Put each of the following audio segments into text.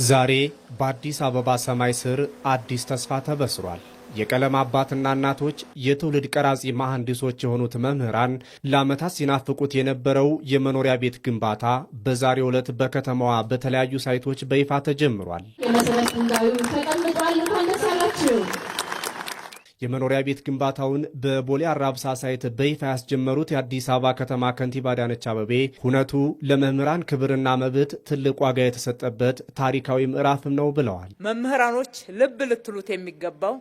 ዛሬ በአዲስ አበባ ሰማይ ስር አዲስ ተስፋ ተበስሯል። የቀለም አባትና እናቶች የትውልድ ቀራጺ መሐንዲሶች የሆኑት መምህራን ለዓመታት ሲናፍቁት የነበረው የመኖሪያ ቤት ግንባታ በዛሬው ዕለት በከተማዋ በተለያዩ ሳይቶች በይፋ ተጀምሯል። የመኖሪያ ቤት ግንባታውን በቦሌ አራብሳ ሳይት በይፋ ያስጀመሩት የአዲስ አበባ ከተማ ከንቲባ አዳነች አቤቤ ሁነቱ ለመምህራን ክብርና መብት ትልቅ ዋጋ የተሰጠበት ታሪካዊ ምዕራፍም ነው ብለዋል። መምህራኖች ልብ ልትሉት የሚገባው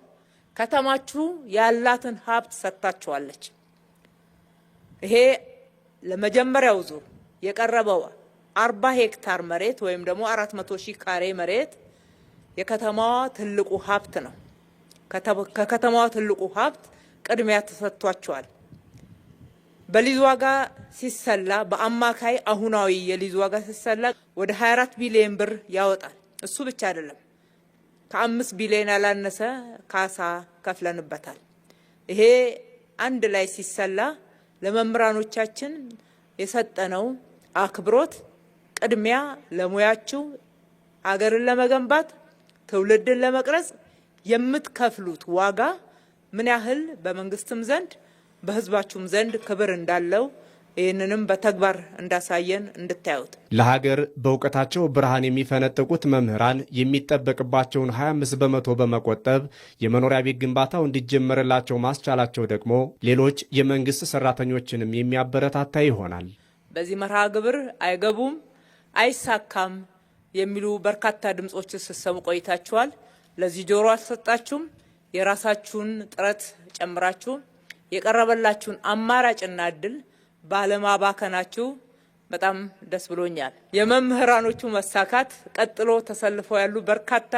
ከተማችሁ ያላትን ሀብት ሰጥታችኋለች። ይሄ ለመጀመሪያው ዙር የቀረበው 40 ሄክታር መሬት ወይም ደግሞ 400,000 ካሬ መሬት የከተማዋ ትልቁ ሀብት ነው። ከከተማዋ ትልቁ ሀብት ቅድሚያ ተሰጥቷቸዋል። በሊዝ ዋጋ ሲሰላ በአማካይ አሁናዊ የሊዝ ዋጋ ሲሰላ ወደ 24 ቢሊዮን ብር ያወጣል። እሱ ብቻ አይደለም፣ ከ5 ቢሊዮን ያላነሰ ካሳ ከፍለንበታል። ይሄ አንድ ላይ ሲሰላ ለመምህራኖቻችን የሰጠነው አክብሮት ቅድሚያ ለሙያችሁ አገርን ለመገንባት ትውልድን ለመቅረጽ የምትከፍሉት ዋጋ ምን ያህል በመንግስትም ዘንድ በሕዝባችሁም ዘንድ ክብር እንዳለው ይህንንም በተግባር እንዳሳየን እንድታዩት። ለሀገር በእውቀታቸው ብርሃን የሚፈነጥቁት መምህራን የሚጠበቅባቸውን 25 በመቶ በመቆጠብ የመኖሪያ ቤት ግንባታው እንዲጀመርላቸው ማስቻላቸው ደግሞ ሌሎች የመንግስት ሰራተኞችንም የሚያበረታታ ይሆናል። በዚህ መርሃ ግብር አይገቡም፣ አይሳካም የሚሉ በርካታ ድምጾች ስትሰሙ ቆይታችኋል። ለዚህ ጆሮ አልሰጣችሁም። የራሳችሁን ጥረት ጨምራችሁ የቀረበላችሁን አማራጭና እድል ባለማባከናችሁ በጣም ደስ ብሎኛል። የመምህራኖቹ መሳካት ቀጥሎ ተሰልፈው ያሉ በርካታ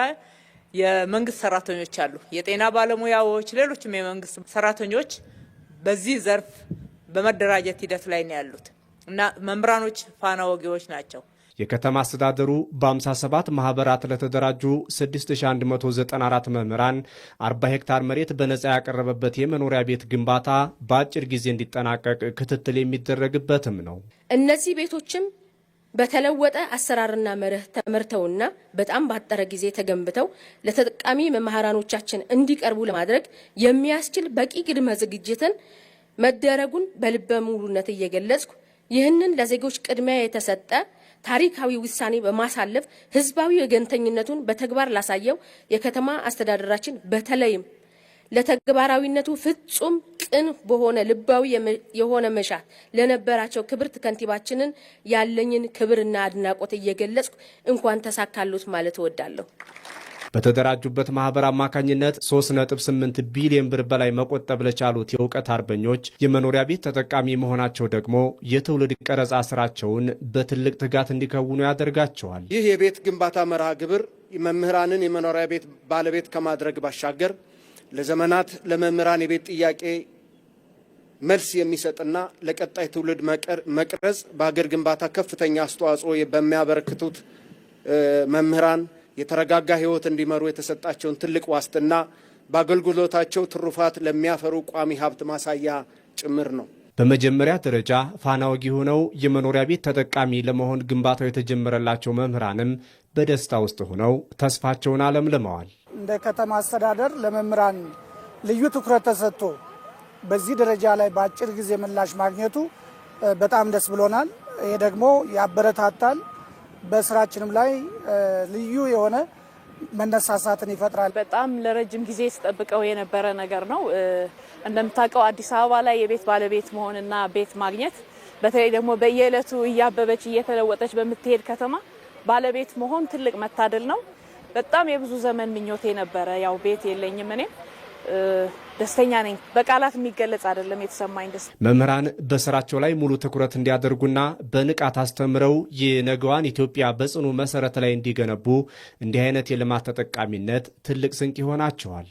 የመንግስት ሰራተኞች አሉ። የጤና ባለሙያዎች፣ ሌሎችም የመንግስት ሰራተኞች በዚህ ዘርፍ በመደራጀት ሂደት ላይ ነው ያሉት እና መምህራኖች ፋና ወጊዎች ናቸው። የከተማ አስተዳደሩ በ57 ማህበራት ለተደራጁ 6194 መምህራን 40 ሄክታር መሬት በነፃ ያቀረበበት የመኖሪያ ቤት ግንባታ በአጭር ጊዜ እንዲጠናቀቅ ክትትል የሚደረግበትም ነው። እነዚህ ቤቶችም በተለወጠ አሰራርና መርህ ተመርተውና በጣም ባጠረ ጊዜ ተገንብተው ለተጠቃሚ መምህራኖቻችን እንዲቀርቡ ለማድረግ የሚያስችል በቂ ቅድመ ዝግጅትን መደረጉን በልበ ሙሉነት እየገለጽኩ ይህንን ለዜጎች ቅድሚያ የተሰጠ ታሪካዊ ውሳኔ በማሳለፍ ህዝባዊ ወገንተኝነቱን በተግባር ላሳየው የከተማ አስተዳደራችን በተለይም ለተግባራዊነቱ ፍጹም ቅን በሆነ ልባዊ የሆነ መሻት ለነበራቸው ክብርት ከንቲባችንን ያለኝን ክብርና አድናቆት እየገለጽኩ እንኳን ተሳካሉት ማለት እወዳለሁ። በተደራጁበት ማህበር አማካኝነት 3.8 ቢሊዮን ብር በላይ መቆጠብ ለቻሉት የእውቀት አርበኞች የመኖሪያ ቤት ተጠቃሚ መሆናቸው ደግሞ የትውልድ ቀረጻ ስራቸውን በትልቅ ትጋት እንዲከውኑ ያደርጋቸዋል። ይህ የቤት ግንባታ መርሃ ግብር መምህራንን የመኖሪያ ቤት ባለቤት ከማድረግ ባሻገር ለዘመናት ለመምህራን የቤት ጥያቄ መልስ የሚሰጥና ለቀጣይ ትውልድ መቅረጽ በሀገር ግንባታ ከፍተኛ አስተዋጽኦ በሚያበረክቱት መምህራን የተረጋጋ ህይወት እንዲመሩ የተሰጣቸውን ትልቅ ዋስትና በአገልግሎታቸው ትሩፋት ለሚያፈሩ ቋሚ ሀብት ማሳያ ጭምር ነው። በመጀመሪያ ደረጃ ፋና ወጊ ሆነው የመኖሪያ ቤት ተጠቃሚ ለመሆን ግንባታው የተጀመረላቸው መምህራንም በደስታ ውስጥ ሆነው ተስፋቸውን አለምልመዋል። እንደ ከተማ አስተዳደር ለመምህራን ልዩ ትኩረት ተሰጥቶ በዚህ ደረጃ ላይ በአጭር ጊዜ ምላሽ ማግኘቱ በጣም ደስ ብሎናል። ይሄ ደግሞ ያበረታታል። በስራችንም ላይ ልዩ የሆነ መነሳሳትን ይፈጥራል። በጣም ለረጅም ጊዜ ስጠብቀው የነበረ ነገር ነው። እንደምታውቀው አዲስ አበባ ላይ የቤት ባለቤት መሆንና ቤት ማግኘት በተለይ ደግሞ በየዕለቱ እያበበች እየተለወጠች በምትሄድ ከተማ ባለቤት መሆን ትልቅ መታደል ነው። በጣም የብዙ ዘመን ምኞቴ ነበረ። ያው ቤት የለኝም እኔም ደስተኛ ነኝ። በቃላት የሚገለጽ አይደለም የተሰማኝ ደስታ። መምህራን በስራቸው ላይ ሙሉ ትኩረት እንዲያደርጉና በንቃት አስተምረው የነገዋን ኢትዮጵያ በጽኑ መሰረት ላይ እንዲገነቡ እንዲህ አይነት የልማት ተጠቃሚነት ትልቅ ስንቅ ይሆናቸዋል።